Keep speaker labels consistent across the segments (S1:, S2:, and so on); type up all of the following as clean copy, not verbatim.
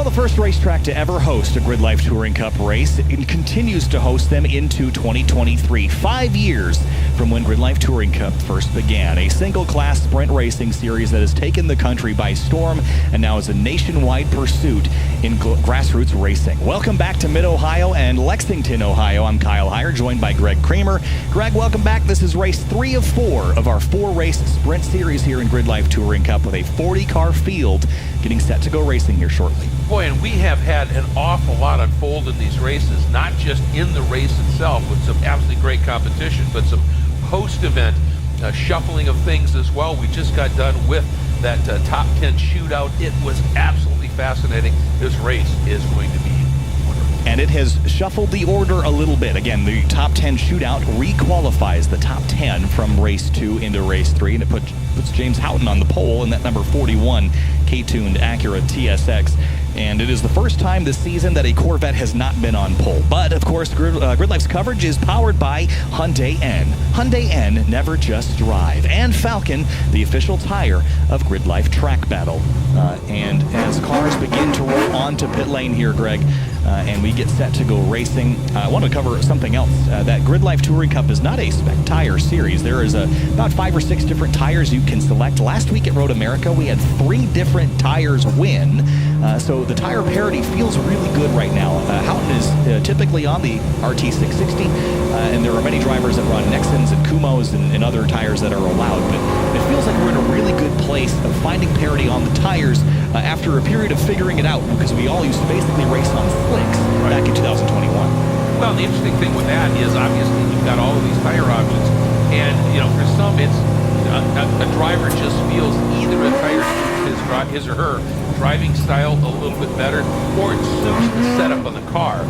S1: the first racetrack to ever host a Grid Life Touring Cup race, it continues to host them into 2023. 5 years from when Grid Life Touring Cup first began. A single-class sprint racing series that has taken the country by storm and now is a nationwide pursuit in grassroots racing. Welcome back to Mid-Ohio and Lexington, Ohio. I'm Kyle Heyer, joined by Greg Kramer. Greg, welcome back. This is race 3 of 4 of our 4-race sprint series here in Grid Life Touring Cup with a 40-car field getting set to go racing here shortly.
S2: Boy, and we have had an awful lot unfold in these races, not just in the race itself with some absolutely great competition, but some post-event shuffling of things as well. We just got done with that top 10 shootout. It was absolutely fascinating. This race is going to be wonderful.
S1: And it has shuffled the order a little bit. Again, the top 10 shootout requalifies the top 10 from race 2 into race 3, and it puts James Houghton on the pole in that number 41 K-tuned Acura TSX. And it is the first time this season that a Corvette has not been on pole. But, of course, Grid Life's coverage is powered by Hyundai N. Hyundai N, never just drive. And Falcon, the official tire of Grid Life Track Battle. And as cars begin to roll onto pit lane here, Greg, and we get set to go racing, I want to cover something else. That Grid Life Touring Cup is not a spec tire series. There is about 5 or 6 different tires you can select. Last week at Road America, we had 3 different tires win. So the tire parity feels really good right now. Houghton is typically on the RT660, and there are many drivers that run Nexons and Kumos and other tires that are allowed. But it feels like we're in a really good place of finding parity on the tires after a period of figuring it out, because we all used to basically race on slicks back in 2021.
S2: Well, the interesting thing with that is obviously you've got all of these tire options, and you know, for some it's a driver just feels either a tire suits his or her driving style a little bit better, or it suits the setup of the car,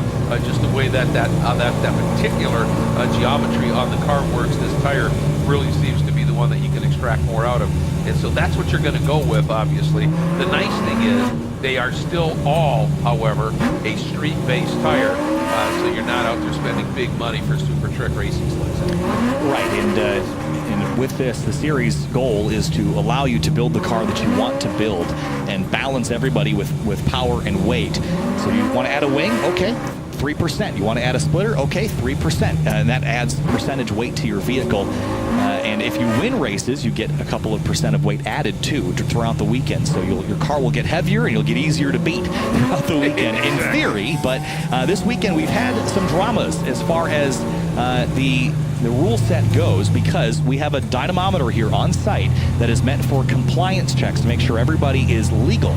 S2: just the way that particular geometry on the car works. This tire really seems to be the one that you can extract more out of, and so that's what you're going to go with. Obviously, the nice thing is they are still all, however, a street-based tire, so you're not out there spending big money for super trick racing slicks.
S1: Right, and with this, the series goal is to allow you to build the car that you want to build and balance everybody with power and weight. So you want to add a wing? Okay, 3%. You want to add a splitter? Okay, 3%. And that adds percentage weight to your vehicle. And if you win races, you get a couple of % of weight added too throughout the weekend. So your car will get heavier and you'll get easier to beat throughout the weekend, in theory. But this weekend we've had some dramas as far as the rule set goes, because we have a dynamometer here on site that is meant for compliance checks to make sure everybody is legal.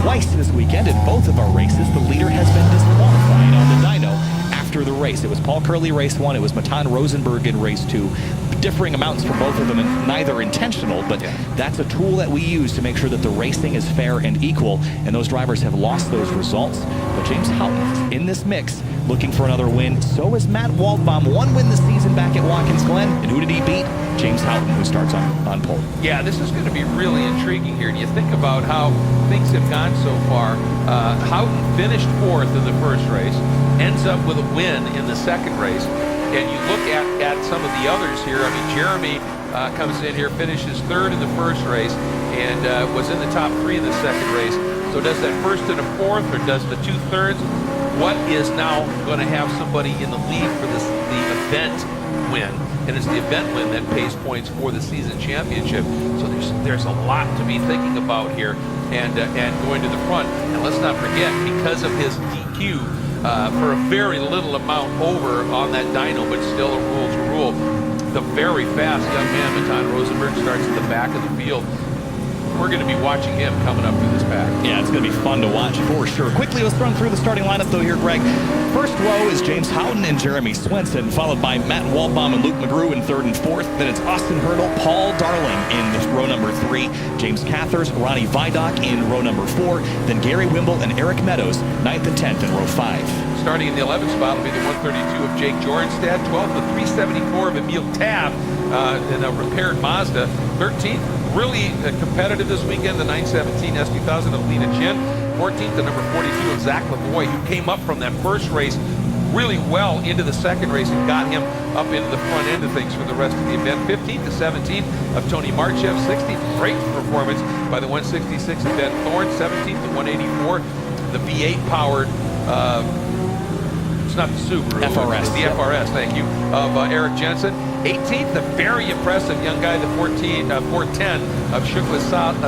S1: Twice this weekend in both of our races, the leader has been disqualified on the dyno after the race. It was Paul Curley race 1, it was Matan Rosenberg in race 2. Differing amounts for both of them, and neither intentional, but that's a tool that we use to make sure that the racing is fair and equal, and those drivers have lost those results. But James Houghton is in this mix, looking for another win. So is Matt Waldbaum. 1 win this season back at Watkins Glen, and who did he beat? James Houghton, who starts on pole.
S2: Yeah, this is going to be really intriguing here. And you think about how things have gone so far. Houghton finished 4th in the first race, ends up with a win in the second race. And you look at some of the others here. I mean, Jeremy comes in here, finishes 3rd in the first race, and was in the top 3 in the second race. So does that 1st and a 4th, or does the 2/3? What is now going to have somebody in the lead for the event win? And it's the event win that pays points for the season championship. So there's a lot to be thinking about here, and going to the front. And let's not forget, because of his DQ, for a very little amount over on that dyno, but still a rule, the very fast young man, Matan Rosenberg, starts at the back of the field. We're going to be watching him coming up through this pack.
S1: Yeah, it's going to be fun to watch for sure. Quickly, let's run through the starting lineup though here, Greg. First row is James Houghton and Jeremy Swenson, followed by Matt Waldbaum and Luke McGrew in 3rd and 4th. Then it's Austin Hurdle, Paul Darling in row number 3, James Cathers, Ronnie Vidoc in row number 4, then Gary Wimble and Eric Meadows, 9th and 10th in row 5.
S2: Starting in the 11th spot will be the 132 of Jake Jornstad, 12th the 374 of Emil Tabb in a repaired Mazda, 13th. Really competitive this weekend, the 917 S2000 of Lena Chin. 14th, the number 42 of Zach Lavoie, who came up from that first race really well into the second race and got him up into the front end of things for the rest of the event. 15th to 17th of Tony Marchev. 16th, great performance by the 166 of Ben Thorne. 17th to 184. the V8 powered. It's not the Subaru.
S1: FRS.
S2: It's the FRS, thank you, of Eric Jensen. 18th, the very impressive young guy, the 410 of Shukla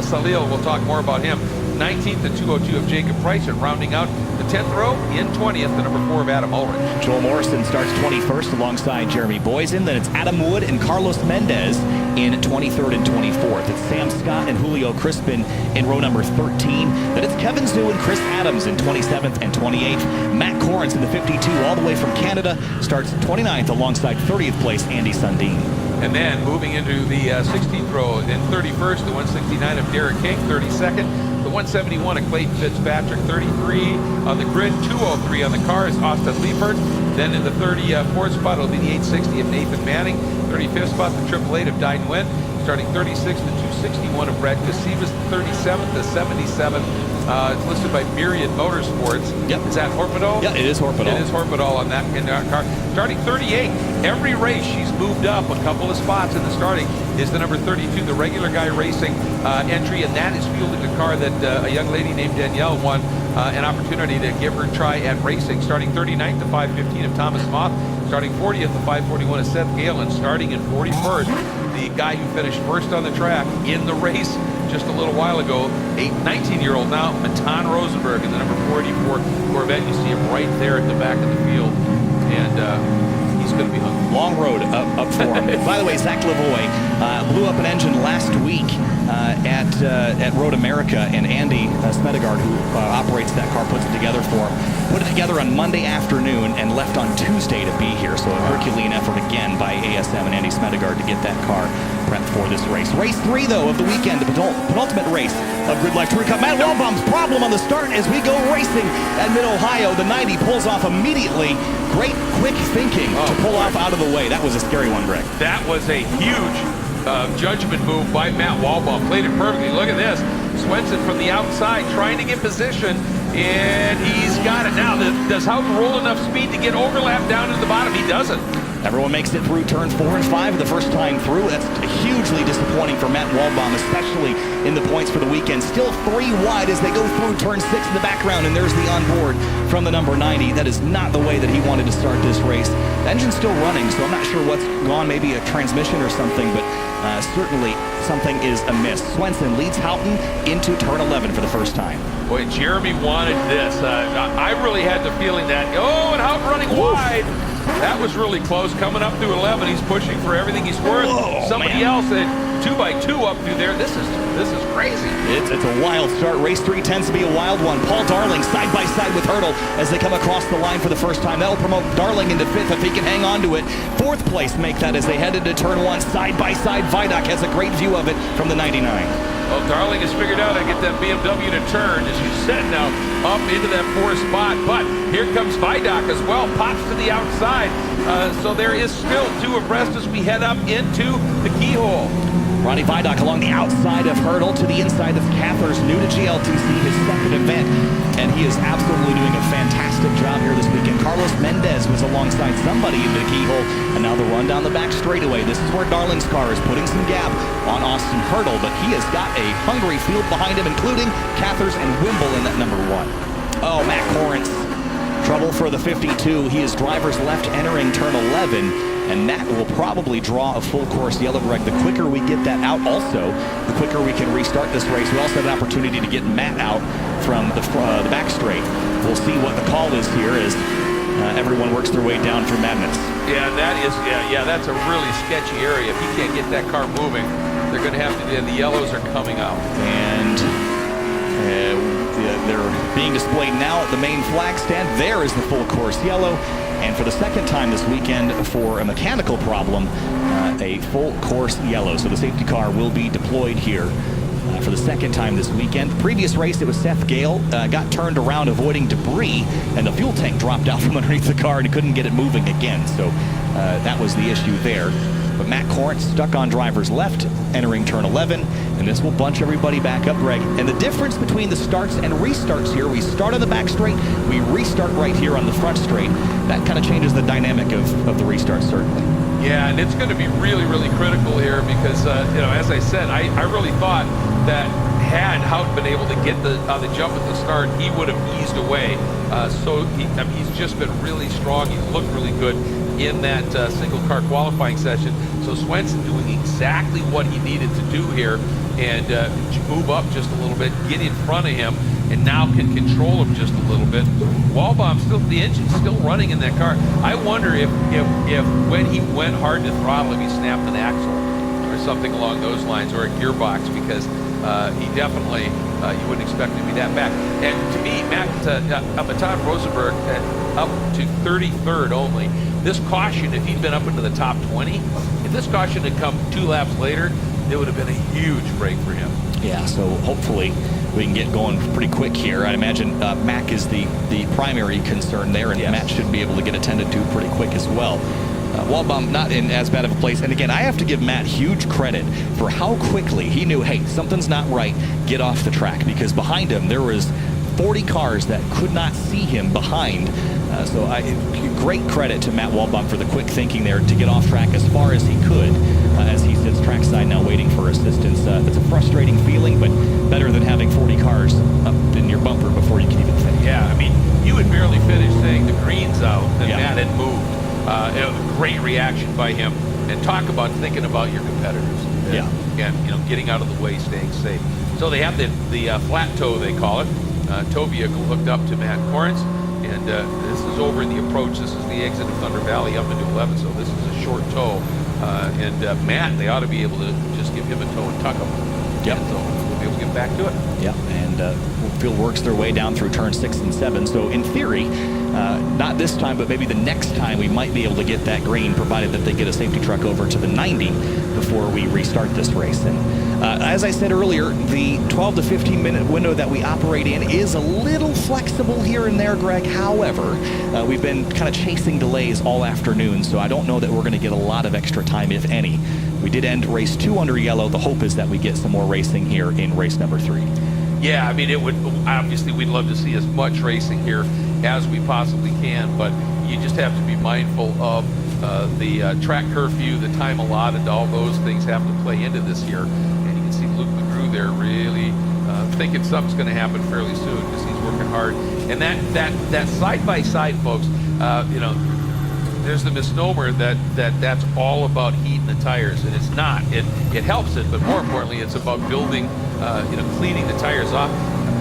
S2: Salil. We'll talk more about him. 19th, the 202 of Jacob Price, and rounding out the 10th row in 20th, the number 4 of Adam Ulrich.
S1: Joel Morrison starts 21st alongside Jeremy Boysen. Then it's Adam Wood and Carlos Mendez in 23rd and 24th. It's Sam Scott and Julio Crispin in row number 13. Then it's Kevin Zhu and Chris Adams in 27th and 28th. Matt Corrins in the 52 all the way from Canada starts 29th alongside 30th place Andy Sundin.
S2: And then moving into the 16th row, in 31st, the 169 of Derek King, 32nd. The 171 of Clayton Fitzpatrick, 33 on the grid, 203 on the car is Austin Liefert. Then in the 34th spot, it'll be the 860 of Nathan Manning. 35th spot, the 888 of Dai Nguyen. Starting 36th, the 261 of Brad Casivas. 37th, the 77. It's listed by Myriad Motorsports.
S1: Yep.
S2: Is that Horpedal?
S1: Yeah, it is Horpedal.
S2: It is Horpedal on that in that car. Starting 38. Every race she's moved up a couple of spots in the starting is the number 32, the regular guy racing entry, and that is fielding the car that a young lady named Danielle won an opportunity to give her a try at racing. Starting 39th, the 515 of Thomas Moth. Starting 40th, the 541 of Seth Gale, and starting in 41st, the guy who finished first on the track in the race just a little while ago, 19-year-old now, Matan Rosenberg in the number 44 Corvette. You see him right there at the back of the field, and he's going to be hungry.
S1: Long road up for him. By the way, Zach Lavoie blew up an engine last week at Road America, and Andy Smedegard, who operates that car, puts it together for him. Put it together on Monday afternoon and left on Tuesday to be here. So a Herculean effort again by ASM and Andy Smedegard to get that car prepped for this race. Race 3, though, of the weekend, the penultimate race of Grid Life Touring Cup. Matt Wellbaum's problem on the start as we go racing at Mid-Ohio. The 90 pulls off immediately. Great quick thinking to pull off out of the way. That was a scary one, Greg.
S2: That was a huge judgment move by Matt Wallbaum. Played it perfectly. Look at this. Swenson from the outside trying to get position, and he's got it. Now, does Houghton roll enough speed to get overlap down to the bottom? He doesn't.
S1: Everyone makes it through turn 4 and 5 the first time through. That's hugely disappointing for Matt Wallbaum, especially in the points for the weekend. Still 3 wide as they go through turn 6 in the background, and there's the onboard from the number 90. That is not the way that he wanted to start this race. The engine's still running, so I'm not sure what's gone, maybe a transmission or something, but certainly something is amiss. Swenson leads Houghton into turn 11 for the first time.
S2: Boy, Jeremy wanted this. I really had the feeling that, and Houghton running wide. That was really close. Coming up through 11, he's pushing for everything he's worth. Somebody else at 2x2 up through there. This is crazy. It's
S1: a wild start. Race 3 tends to be a wild one. Paul Darling side by side with Hurdle as they come across the line for the first time. That'll promote Darling into 5th if he can hang on to it. 4th place make that as they head into turn 1 side by side. Vidoc has a great view of it from the 99.
S2: Well, Darling has figured out how to get that BMW to turn, as you said, now up into that 4th spot. But here comes Vidoc as well, pops to the outside. So there is still 2 abreast as we head up into the keyhole.
S1: Ronnie Vidoc along the outside of Hurdle to the inside of Cathers, new to GLTC, his second event, and he is absolutely doing a fantastic job here this weekend. Carlos Mendez was alongside somebody in the keyhole, and now the run down the back straightaway. This is where Darling's car is putting some gap on Austin Hurdle, but he has got a hungry field behind him, including Cathers and Wimble in that number 1. Oh, Matt Corrins. Trouble for the 52. He is driver's left entering turn 11, and that will probably draw a full course yellow, Greg. The quicker we get that out also, the quicker we can restart this race. We also have an opportunity to get Matt out from the back straight. We'll see what the call is here as everyone works their way down through Madness.
S2: Yeah, that's a really sketchy area. If he can't get that car moving, they're going to have to, the yellows are coming out.
S1: And they're being displayed now at the main flag stand. There is the full course yellow. And for the second time this weekend, for a mechanical problem, a full course yellow. So the safety car will be deployed here for the second time this weekend. The previous race, it was Seth Gale, got turned around avoiding debris, and the fuel tank dropped out from underneath the car and he couldn't get it moving again. So that was the issue there. But Matt Corrins stuck on driver's left, entering turn 11, and this will bunch everybody back up, Greg. And the difference between the starts and restarts here, we start on the back straight, we restart right here on the front straight. That kind of changes the dynamic of the restart, certainly.
S2: Yeah, and it's going to be really, really critical here because, as I said, I really thought that had Houghton been able to get the jump at the start, he would have eased away. He's just been really strong. He looked really good in that single car qualifying session. So Swenson doing exactly what he needed to do here and move up just a little bit, get in front of him, and now can control him just a little bit. Walbaum still, the engine's still running in that car. I wonder if when he went hard to throttle, if he snapped an axle or something along those lines, or a gearbox, because he definitely, you wouldn't expect him to be that back. And to me, Matan Rosenberg up to 33rd only. This caution, if he'd been up into the top 20, if this caution had come 2 laps later, it would have been a huge break for him.
S1: Yeah, so hopefully we can get going pretty quick here. I imagine Mac is the primary concern there, and yes, Matt should be able to get attended to pretty quick as well. Walbaum not in as bad of a place. And again, I have to give Matt huge credit for how quickly he knew, hey, something's not right, get off the track, because behind him there was 40 cars that could not see him behind. So great credit to Matt Walbaum for the quick thinking there to get off track as far as he could as he sits trackside now waiting for assistance. It's a frustrating feeling, but better than having 40 cars up in your bumper before you can even think.
S2: Yeah, I mean, you had barely finished saying the green's out, and
S1: yeah,
S2: Matt had moved. Great reaction by him. And talk about thinking about your competitors.
S1: Yeah.
S2: And, getting out of the way, staying safe. So they have the flat tow, they call it. Tow vehicle hooked up to Matt Corrins. And this is over in the approach. This is the exit of Thunder Valley up into 11. So this is a short tow. Matt, they ought to be able to just give him a tow and tuck him.
S1: Yep.
S2: And so we'll be able to get back to it.
S1: Yeah, and field works their way down through turn 6 and 7. So in theory, not this time, but maybe the next time, we might be able to get that green, provided that they get a safety truck over to the 90 before we restart this race. And as I said earlier, the 12 to 15 minute window that we operate in is a little flexible here and there, Greg. However, we've been kind of chasing delays all afternoon, so I don't know that we're going to get a lot of extra time, if any. We did end race 2 under yellow. The hope is that we get some more racing here in race number 3.
S2: Yeah, I mean, it would, obviously we'd love to see as much racing here as we possibly can, but you just have to be mindful of the track curfew, the time allotted, all those things have to play into this here. And you can see Luke McGrew there really thinking something's going to happen fairly soon, because he's working hard. And that side-by-side, folks, there's the misnomer that's all about heating the tires, and it's not. It helps it, but more importantly, it's about building, cleaning the tires off.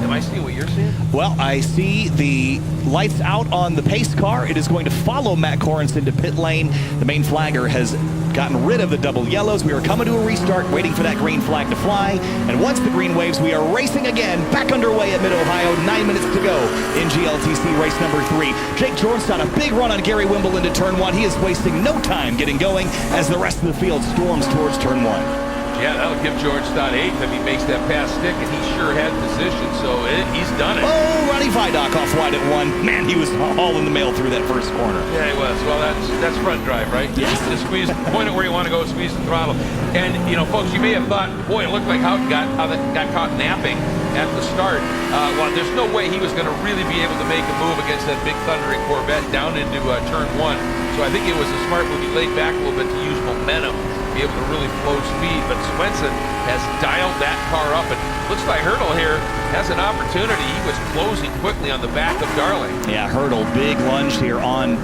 S2: Am I seeing what you're seeing? Well,
S1: I see the lights out on the pace car. It is going to follow Matt Corrins into pit lane. The main flagger has gotten rid of the double yellows. We are coming to a restart, waiting for that green flag to fly. And once the green waves, we are racing again, back underway at Mid-Ohio. 9 minutes to go in GLTC race number 3. Jake Jornstein, a big run on Gary Wimble into turn 1. He is wasting no time getting going as the rest of the field storms towards turn 1.
S2: Yeah, that'll give Georgetown 8th if he makes that pass stick, and he sure had position, so he's done it.
S1: Oh, Ronnie Vidoc off wide at 1. Man, he was all in the mail through that first corner.
S2: Yeah, he was. Well, that's front drive, right?
S1: Yes.
S2: Just squeeze, point it where you want to go, squeeze the throttle. And, folks, you may have thought, boy, it looked like Houghton got caught napping at the start. Well, there's no way he was going to really be able to make a move against that big thundering Corvette down into turn 1. So I think it was a smart move. He laid back a little bit to use momentum, be able to really flow speed, but Swenson has dialed that car up, and looks like Hurdle here has an opportunity. He was closing quickly on the back of Darling.
S1: Yeah, Hurdle, big lunge here on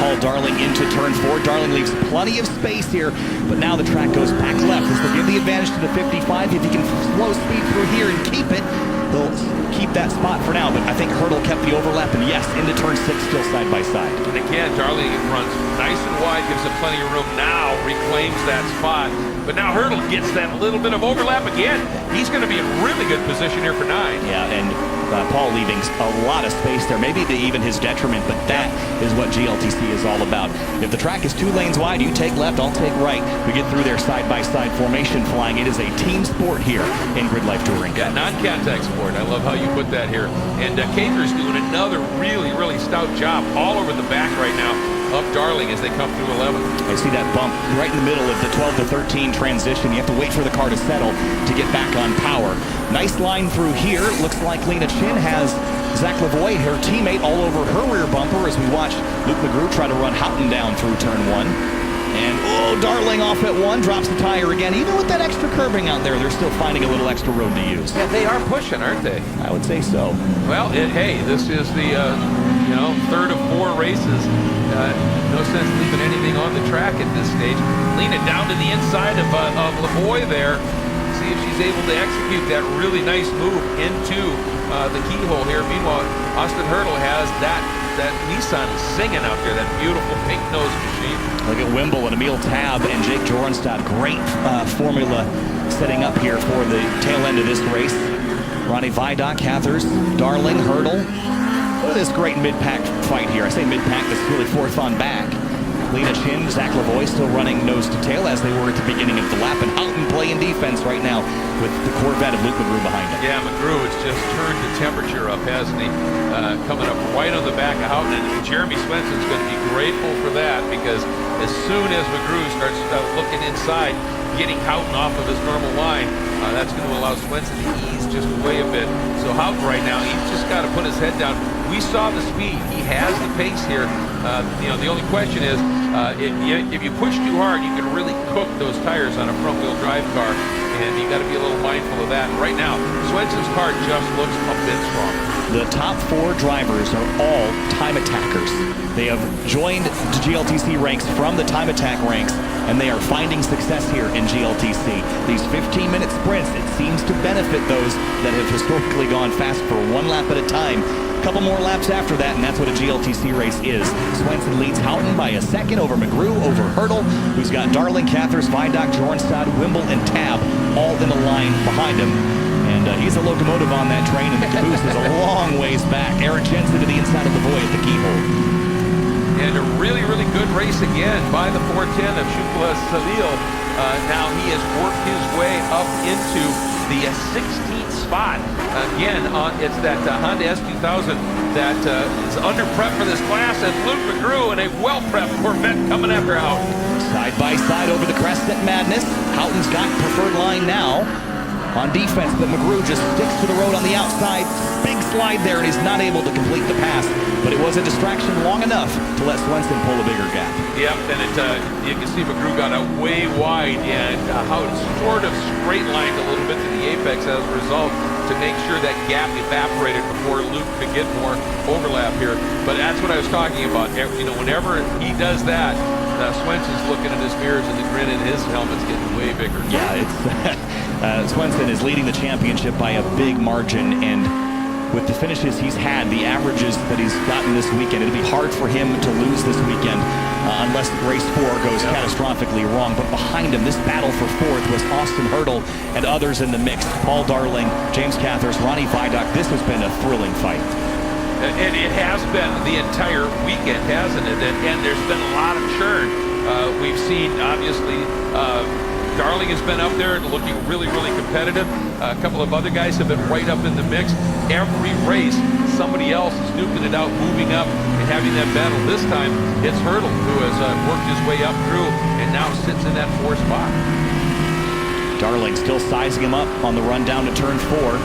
S1: Paul Darling into turn 4. Darling leaves plenty of space here, but now the track goes back left. This will give the advantage to the 55. If he can slow speed through here and keep it, he'll keep that spot for now, but I think Hurdle kept the overlap, and yes, into turn 6, still side by side.
S2: And again, Darling runs nice and wide, gives him plenty of room, now reclaims that spot. But now Hurdle gets that little bit of overlap again. He's going to be in really good position here for 9.
S1: Yeah, and Paul leaving a lot of space there, maybe to even his detriment, but that is what GLTC is all about. If the track is 2 lanes wide, you take left, I'll take right. We get through their side-by-side formation flying. It is a team sport here in Grid Life Touring.
S2: Yeah, non-contact sport. I love how you put that here. And Cater's doing another really, really stout job all over the back right now of Darling as they come through 11.
S1: I see that bump right in the middle of the 12 to 13 transition. You have to wait for the car to settle to get back on power. Nice line through here. Looks like Lena Chin has Zach Lavoie, her teammate, all over her rear bumper as we watch Luke McGrew try to run Houghton down through turn 1. And, oh, Darling off at 1, drops the tire again. Even with that extra curbing out there, they're still finding a little extra road to use.
S2: Yeah, they are pushing, aren't they?
S1: I would say so.
S2: Well, hey, this is the, third of 4 races. No sense leaving anything on the track at this stage. Lean it down to the inside of Lavoie there. See if she's able to execute that really nice move into the keyhole here. Meanwhile, Austin Hurdle has that Nissan singing out there, that beautiful pink nose machine.
S1: Look at Wimble and Emil Tab and Jake Jorenstad. Great formula setting up here for the tail end of this race. Ronnie Vidoc, Cathers, Darling, Hurdle. Look at this great mid-pack fight here. I say mid-pack, this is really fourth on back. Lena Chin, Zach Lavoie still running nose to tail as they were at the beginning of the lap. And Houghton playing defense right now with the Corvette of Luke McGrew behind him.
S2: Yeah, McGrew has just turned the temperature up, hasn't he? Coming up right on the back of Houghton. And Jeremy Swenson's going to be grateful for that, because as soon as McGrew starts looking inside, getting Houghton off of his normal line, that's going to allow Swenson to ease just away a bit. So Houghton right now, he's just got to put his head down. We saw the speed. He has the pace here. The only question is, if you push too hard, you can really cook those tires on a front-wheel drive car, and you got to be a little mindful of that. Right now, Swenson's car just looks a bit stronger.
S1: The top 4 drivers are all time attackers. They have joined the GLTC ranks from the time attack ranks, and they are finding success here in GLTC. These 15-minute sprints, it seems to benefit those that have historically gone fast for 1 lap at a time. A couple more laps after that, and that's what a GLTC race is. Swenson leads Houghton by a second over McGrew, over Hurdle, who's got Darling, Cathers, Vidoc, Jorenstad, Wimble, and Tab all in a line behind him. And he's a locomotive on that train, and the caboose is a long ways back. Eric Jensen to the inside of Lavoie at the keyhole.
S2: And a really, really good race again by the 410 of Shukla Salil. Now he has worked his way up into the 16th spot. Again, it's that Honda S2000 that is under prep for this class, and Luke McGrew in a well-prepped Corvette coming after Houghton.
S1: Side by side over the crest at Madness. Houghton's got preferred line now on defense, but McGrew just sticks to the road on the outside. Big slide there, and he's not able to complete the pass. But it was a distraction long enough to let Swenson pull a bigger gap.
S2: Yep, and you can see McGrew got out way wide, and Houghton sort of straight-lined a little bit to the apex as a result to make sure that gap evaporated before Luke could get more overlap here. But that's what I was talking about. Whenever he does that, Swenson's looking at his mirrors, and the grin in his helmet's getting way bigger.
S1: Yeah, it's Swenson is leading the championship by a big margin, and with the finishes he's had, the averages that he's gotten this weekend, it'll be hard for him to lose this weekend unless race 4 goes catastrophically wrong. But behind him, this battle for 4th was Austin Hurdle and others in the mix. Paul Darling, James Cathers, Ronnie Vidoc. This has been a thrilling fight.
S2: And it has been the entire weekend, hasn't it? And there's been a lot of churn. We've seen, obviously, Darling has been up there and looking really, really competitive. A couple of other guys have been right up in the mix. Every race, somebody else is duking it out, moving up, and having that battle. This time, it's Hurdle, who has worked his way up through and now sits in that 4th spot.
S1: Darling still sizing him up on the run down to turn 4.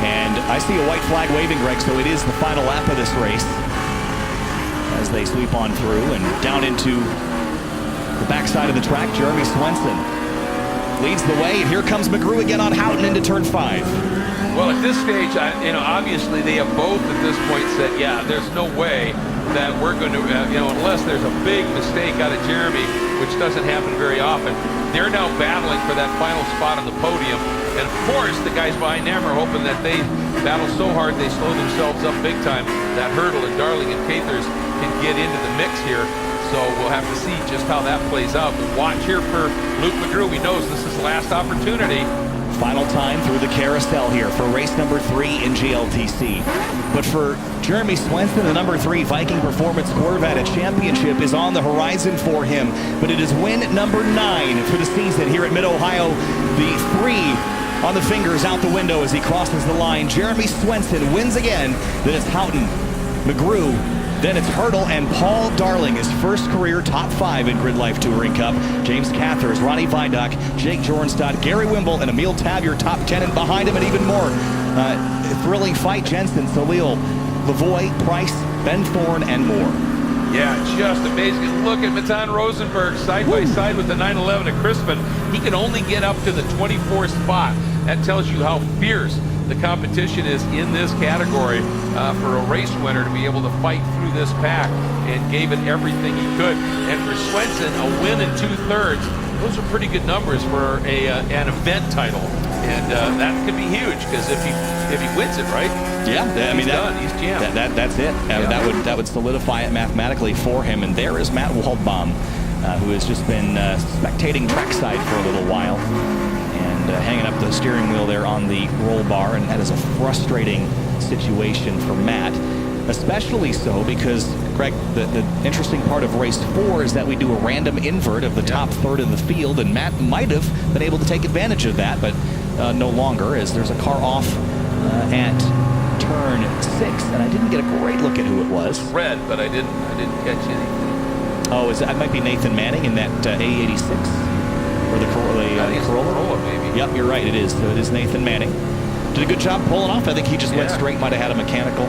S1: And I see a white flag waving, Greg, so it is the final lap of this race as they sweep on through and down into the backside of the track. Jeremy Swenson leads the way, and here comes McGrew again on Houghton into turn 5.
S2: Well, at this stage, obviously they have both at this point said, yeah, there's no way that we're going to, unless there's a big mistake out of Jeremy, which doesn't happen very often. They're now battling for that final spot on the podium. And of course, the guys behind them are hoping that they battle so hard they slow themselves up big time that Hurdle and Darling and Cathers can get into the mix here. So we'll have to see just how that plays out. But watch here for Luke McGrew. He knows this is his last opportunity.
S1: Final time through the carousel here for race number 3 in GLTC. But for Jeremy Swenson, the number 3 Viking Performance Corvette, a championship is on the horizon for him. But it is win number 9 for the season here at Mid-Ohio. The 3 on the fingers out the window as he crosses the line. Jeremy Swenson wins again. Then it's Houghton, McGrew, then it's Hurdle and Paul Darling, his first career top 5 in Grid Life Touring Cup. James Cathers, Ronnie Vidoc, Jake Jorenstad, Gary Wimble, and Emil Tab, your top 10, and behind him and even more. Thrilling fight, Jensen, Salil, Lavoie, Price, Ben Thorne, and more.
S2: Yeah, just amazing. Look at Matan Rosenberg side by side with the 911 at Crispin. He can only get up to the 24th spot. That tells you how fierce the competition is in this category for a race winner to be able to fight through this pack, and gave it everything he could. And for Swenson, a win in 2/3. Those are pretty good numbers for an event title, and that could be huge because if he wins it, right?
S1: Yeah, I mean
S2: he's jammed.
S1: That's it.
S2: Yeah.
S1: That would solidify it mathematically for him. And there is Matt Waldbaum, who has just been spectating trackside for a little while, and hanging up the steering wheel there on the roll bar, and that is a frustrating situation for Matt. Especially so because, Greg, the interesting part of race 4 is that we do a random invert of the top third of the field, and Matt might have been able to take advantage of that, but no longer, as there's a car off at turn 6, and I didn't get a great look at who it was.
S2: Red, but I didn't catch anything.
S1: Oh, it might be Nathan Manning in that A86 or the Corolla?
S2: Maybe.
S1: Yep, you're right. It is. So it is Nathan Manning. Did a good job pulling off. I think he just went straight. Might have had a mechanical.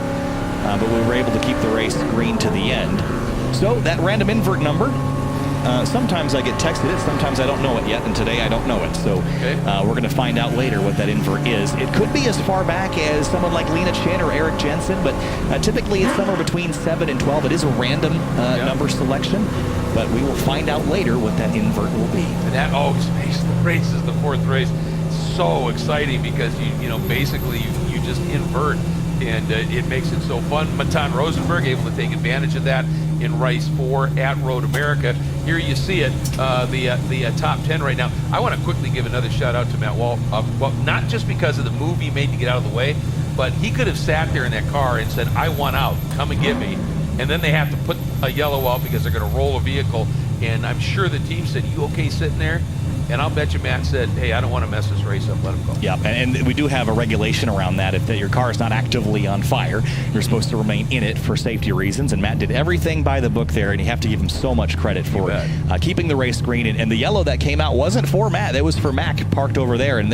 S1: But we were able to keep the race green to the end. So that random invert number, sometimes I get texted it, sometimes I don't know it yet, and today I don't know it. So we're going to find out later what that invert is. It could be as far back as someone like Lena Chin or Eric Jensen, but typically it's somewhere between 7 and 12. It is a random number selection, but we will find out later what that invert will be.
S2: And that always makes the race is the 4th race so exciting because you know basically you just invert. And it makes it so fun. Matan Rosenberg able to take advantage of that in race 4 at Road America. Here you see it, the top 10 right now. I want to quickly give another shout out to Matt Wall. Well, not just because of the move he made to get out of the way, but he could have sat there in that car and said, "I want out, come and get me." And then they have to put a yellow out because they're going to roll a vehicle. And I'm sure the team said, "You okay sitting there?" And I'll bet you Matt said, "Hey, I don't want to mess this race up. Let him go."
S1: Yeah, and we do have a regulation around that. If your car is not actively on fire, you're supposed to remain in it for safety reasons. And Matt did everything by the book there, and you have to give him so much credit for keeping the race green. And the yellow that came out wasn't for Matt. It was for Mac parked over there. And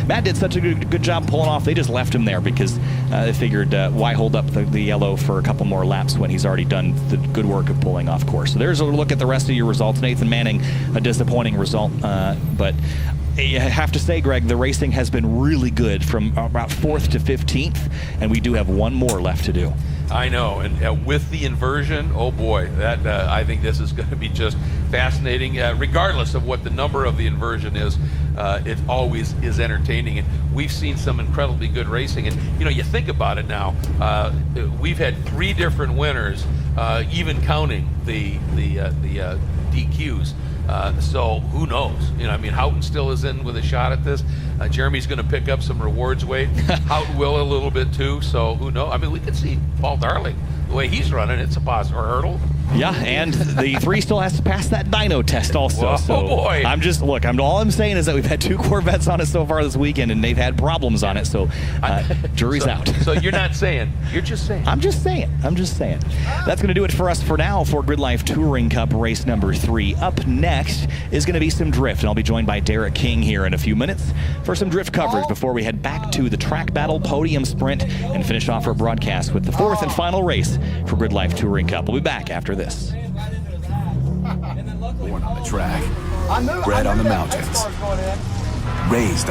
S1: Matt did such a good job pulling off. They just left him there because they figured why hold up the yellow for a couple more laps when he's already done the good work of pulling off course. So there's a look at the rest of your results. Nathan Manning, a disappointing result, but I have to say, Greg, the racing has been really good from about 4th to 15th, and we do have one more left to do.
S2: I know, and with the inversion, oh boy, that I think this is going to be just fascinating. Regardless of what the number of the inversion is, it always is entertaining, and we've seen some incredibly good racing. And you know, you think about it now, we've had 3 different winners, even counting the DQs. So who knows? You know, I mean, Houghton still is in with a shot at this. Jeremy's going to pick up some rewards weight. Houghton will a little bit too. So who knows? I mean, we could see Paul Darling the way he's running. It's a positive hurdle.
S1: Yeah, and the 3 still has to pass that dyno test also.
S2: Whoa,
S1: so
S2: boy.
S1: All I'm saying is that we've had 2 Corvettes on it so far this weekend, and they've had problems on it. So jury's out.
S2: So you're not saying, you're just saying.
S1: I'm just saying. That's going to do it for us for now for Grid Life Touring Cup race number 3. Up next is going to be some drift, and I'll be joined by Derek King here in a few minutes for some drift coverage before we head back to the track battle podium sprint and finish off our broadcast with the 4th and final race for Grid Life Touring Cup. We'll be back after this.
S3: Born on the track, bred on the mountains, raised